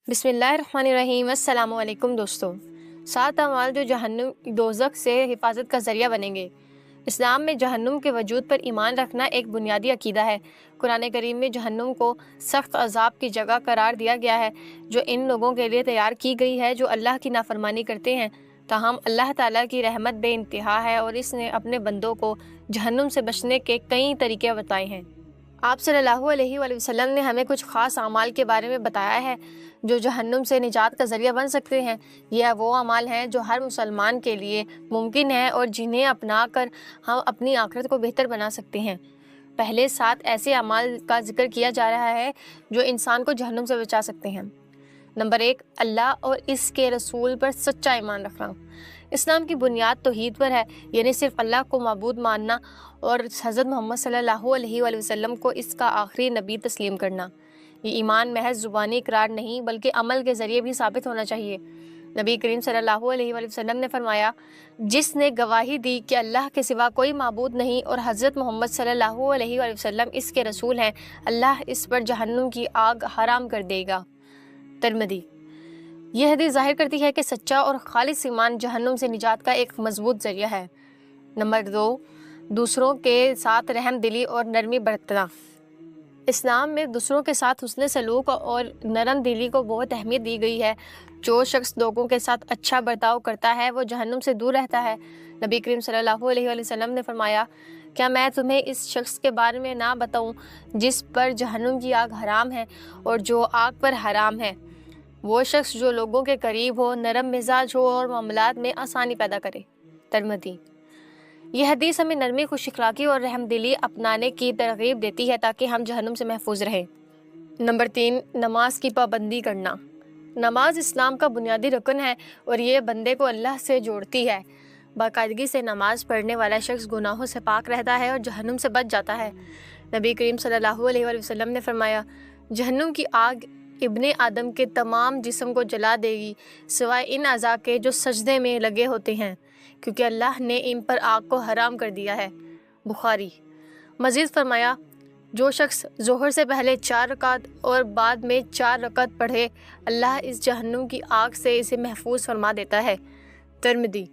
بسم اللہ الرحمن الرحیم۔ السلام علیکم دوستوں۔ 7 اعمال جو جہنم دوزخ سے حفاظت کا ذریعہ بنیں گے۔ اسلام میں جہنم کے وجود پر ایمان رکھنا ایک بنیادی عقیدہ ہے۔ قرآن کریم میں جہنم کو سخت عذاب کی جگہ قرار دیا گیا ہے جو ان لوگوں کے لیے تیار کی گئی ہے جو اللہ کی نافرمانی کرتے ہیں۔ تاہم اللہ تعالیٰ کی رحمت بے انتہا ہے اور اس نے اپنے بندوں کو جہنم سے بچنے کے کئی طریقے بتائے ہیں۔ آپ صلی اللہ علیہ وآلہ وسلم نے ہمیں کچھ خاص اعمال کے بارے میں بتایا ہے جو جہنم سے نجات کا ذریعہ بن سکتے ہیں۔ یہ وہ اعمال ہیں جو ہر مسلمان کے لیے ممکن ہے اور جنہیں اپنا کر ہم اپنی آخرت کو بہتر بنا سکتے ہیں۔ پہلے 7 ایسے اعمال کا ذکر کیا جا رہا ہے جو انسان کو جہنم سے بچا سکتے ہیں۔ نمبر 1، اللہ اور اس کے رسول پر سچا ایمان رکھنا۔ اسلام کی بنیاد توحید پر ہے، یعنی صرف اللہ کو معبود ماننا اور حضرت محمد صلی اللہ علیہ وآلہ وسلم کو اس کا آخری نبی تسلیم کرنا۔ یہ ایمان محض زبانی اقرار نہیں بلکہ عمل کے ذریعے بھی ثابت ہونا چاہیے۔ نبی کریم صلی اللہ علیہ وآلہ وسلم نے فرمایا، جس نے گواہی دی کہ اللہ کے سوا کوئی معبود نہیں اور حضرت محمد صلی اللہ علیہ وآلہ وسلم اس کے رسول ہیں، اللہ اس پر جہنم کی آگ حرام کر دے گا۔ ترمذی۔ یہ حدیث ظاہر کرتی ہے کہ سچا اور خالص ایمان جہنم سے نجات کا ایک مضبوط ذریعہ ہے۔ نمبر 2، دوسروں کے ساتھ رحم دلی اور نرمی برتنا۔ اسلام میں دوسروں کے ساتھ حسن سلوک اور نرم دلی کو بہت اہمیت دی گئی ہے۔ جو شخص لوگوں کے ساتھ اچھا برتاؤ کرتا ہے وہ جہنم سے دور رہتا ہے۔ نبی کریم صلی اللہ علیہ وآلہ وسلم نے فرمایا، کیا میں تمہیں اس شخص کے بارے میں نہ بتاؤں جس پر جہنم کی آگ حرام ہے اور جو آگ پر حرام ہے؟ وہ شخص جو لوگوں کے قریب ہو، نرم مزاج ہو اور معاملات میں آسانی پیدا کرے۔ ترمذی۔ یہ حدیث ہمیں نرمی، خوش اخلاقی اور رحم دلی اپنانے کی ترغیب دیتی ہے تاکہ ہم جہنم سے محفوظ رہیں۔ نمبر 3، نماز کی پابندی کرنا۔ نماز اسلام کا بنیادی رکن ہے اور یہ بندے کو اللہ سے جوڑتی ہے۔ باقاعدگی سے نماز پڑھنے والا شخص گناہوں سے پاک رہتا ہے اور جہنم سے بچ جاتا ہے۔ نبی کریم صلی اللہ علیہ وآلہ وسلم نے فرمایا، جہنم کی آگ ابن آدم کے تمام جسم کو جلا دے گی سوائے ان اعضاء کے جو سجدے میں لگے ہوتے ہیں، کیونکہ اللہ نے ان پر آگ کو حرام کر دیا ہے۔ بخاری۔ مزید فرمایا، جو شخص ظہر سے پہلے 4 رکعت اور بعد میں 4 رکعت پڑھے، اللہ اس جہنم کی آگ سے اسے محفوظ فرما دیتا ہے۔ ترمذی۔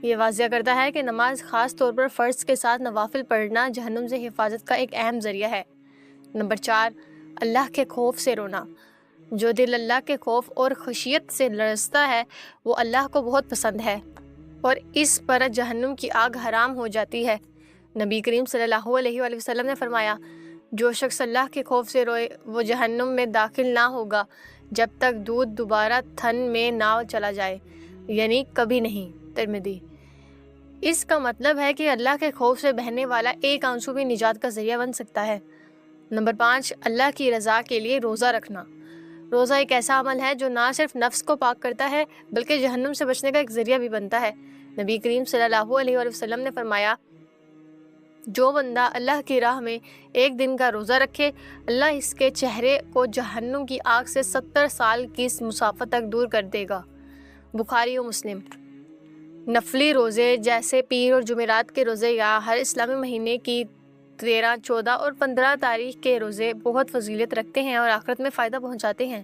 یہ واضح کرتا ہے کہ نماز، خاص طور پر فرض کے ساتھ نوافل پڑھنا، جہنم سے حفاظت کا ایک اہم ذریعہ ہے۔ نمبر 4، اللہ کے خوف سے رونا۔ جو دل اللہ کے خوف اور خشیت سے لرزتا ہے وہ اللہ کو بہت پسند ہے اور اس پر جہنم کی آگ حرام ہو جاتی ہے۔ نبی کریم صلی اللہ علیہ وآلہ وسلم نے فرمایا، جو شخص اللہ کے خوف سے روئے وہ جہنم میں داخل نہ ہوگا جب تک دودھ دوبارہ تھن میں نہ چلا جائے، یعنی کبھی نہیں۔ ترمذی۔ اس کا مطلب ہے کہ اللہ کے خوف سے بہنے والا ایک آنسو بھی نجات کا ذریعہ بن سکتا ہے۔ نمبر 5، اللہ کی رضا کے لیے روزہ رکھنا۔ روزہ ایک ایسا عمل ہے جو نہ صرف نفس کو پاک کرتا ہے بلکہ جہنم سے بچنے کا ایک ذریعہ بھی بنتا ہے۔ نبی کریم صلی اللہ علیہ وآلہ وسلم نے فرمایا، جو بندہ اللہ کی راہ میں ایک دن کا روزہ رکھے، اللہ اس کے چہرے کو جہنم کی آگ سے 70 سال کی مسافت تک دور کر دے گا۔ بخاری و مسلم۔ نفلی روزے جیسے پیر اور جمعرات کے روزے یا ہر اسلامی مہینے کی 13، 14 اور 15 تاریخ کے روزے بہت فضیلت رکھتے ہیں اور آخرت میں فائدہ پہنچاتے ہیں۔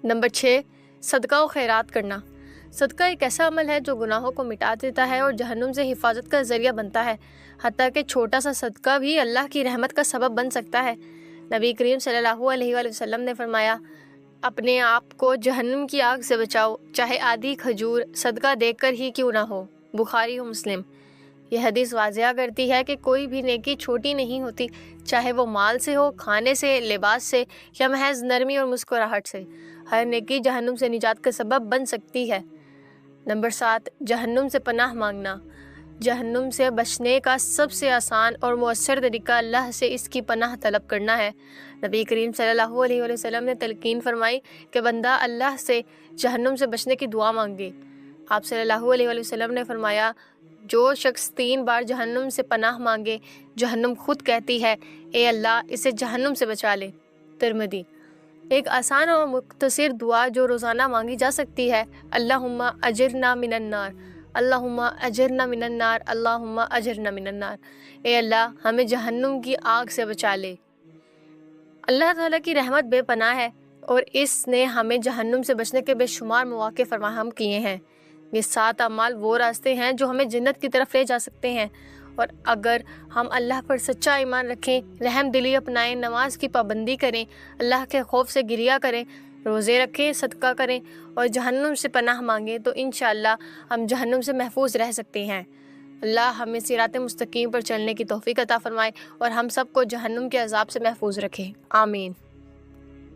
نمبر 6، صدقہ و خیرات کرنا۔ صدقہ ایک ایسا عمل ہے جو گناہوں کو مٹا دیتا ہے اور جہنم سے حفاظت کا ذریعہ بنتا ہے، حتیٰ کہ چھوٹا سا صدقہ بھی اللہ کی رحمت کا سبب بن سکتا ہے۔ نبی کریم صلی اللہ علیہ وآلہ وسلم نے فرمایا، اپنے آپ کو جہنم کی آگ سے بچاؤ، چاہے آدھی کھجور صدقہ دے کر ہی کیوں نہ ہو۔ بخاری و مسلم۔ یہ حدیث واضح کرتی ہے کہ کوئی بھی نیکی چھوٹی نہیں ہوتی، چاہے وہ مال سے ہو، کھانے سے، لباس سے یا محض نرمی اور مسکراہٹ سے۔ ہر نیکی جہنم سے نجات کا سبب بن سکتی ہے۔ نمبر 7، جہنم سے پناہ مانگنا۔ جہنم سے بچنے کا سب سے آسان اور مؤثر طریقہ اللہ سے اس کی پناہ طلب کرنا ہے۔ نبی کریم صلی اللہ علیہ وآلہ وسلم نے تلقین فرمائی کہ بندہ اللہ سے جہنم سے بچنے کی دعا مانگے۔ آپ صلی اللہ علیہ وآلہ وسلم نے فرمایا، جو شخص 3 بار جہنم سے پناہ مانگے، جہنم خود کہتی ہے، اے اللہ اسے جہنم سے بچا لے۔ ترمذی۔ ایک آسان اور مختصر دعا جو روزانہ مانگی جا سکتی ہے، اللہم اجرنا من النار، اللہم اجرنا من النار، اللہم اجرنا من النار۔ اے اللہ ہمیں جہنم کی آگ سے بچا لے۔ اللہ تعالیٰ کی رحمت بے پناہ ہے اور اس نے ہمیں جہنم سے بچنے کے بے شمار مواقع فراہم کیے ہیں۔ یہ 7 اعمال وہ راستے ہیں جو ہمیں جنت کی طرف لے جا سکتے ہیں، اور اگر ہم اللہ پر سچا ایمان رکھیں، رحم دلی اپنائیں، نماز کی پابندی کریں، اللہ کے خوف سے گریہ کریں، روزے رکھیں، صدقہ کریں اور جہنم سے پناہ مانگیں تو انشاءاللہ ہم جہنم سے محفوظ رہ سکتے ہیں۔ اللہ ہمیں صراط مستقیم پر چلنے کی توفیق عطا فرمائے اور ہم سب کو جہنم کے عذاب سے محفوظ رکھے، آمین۔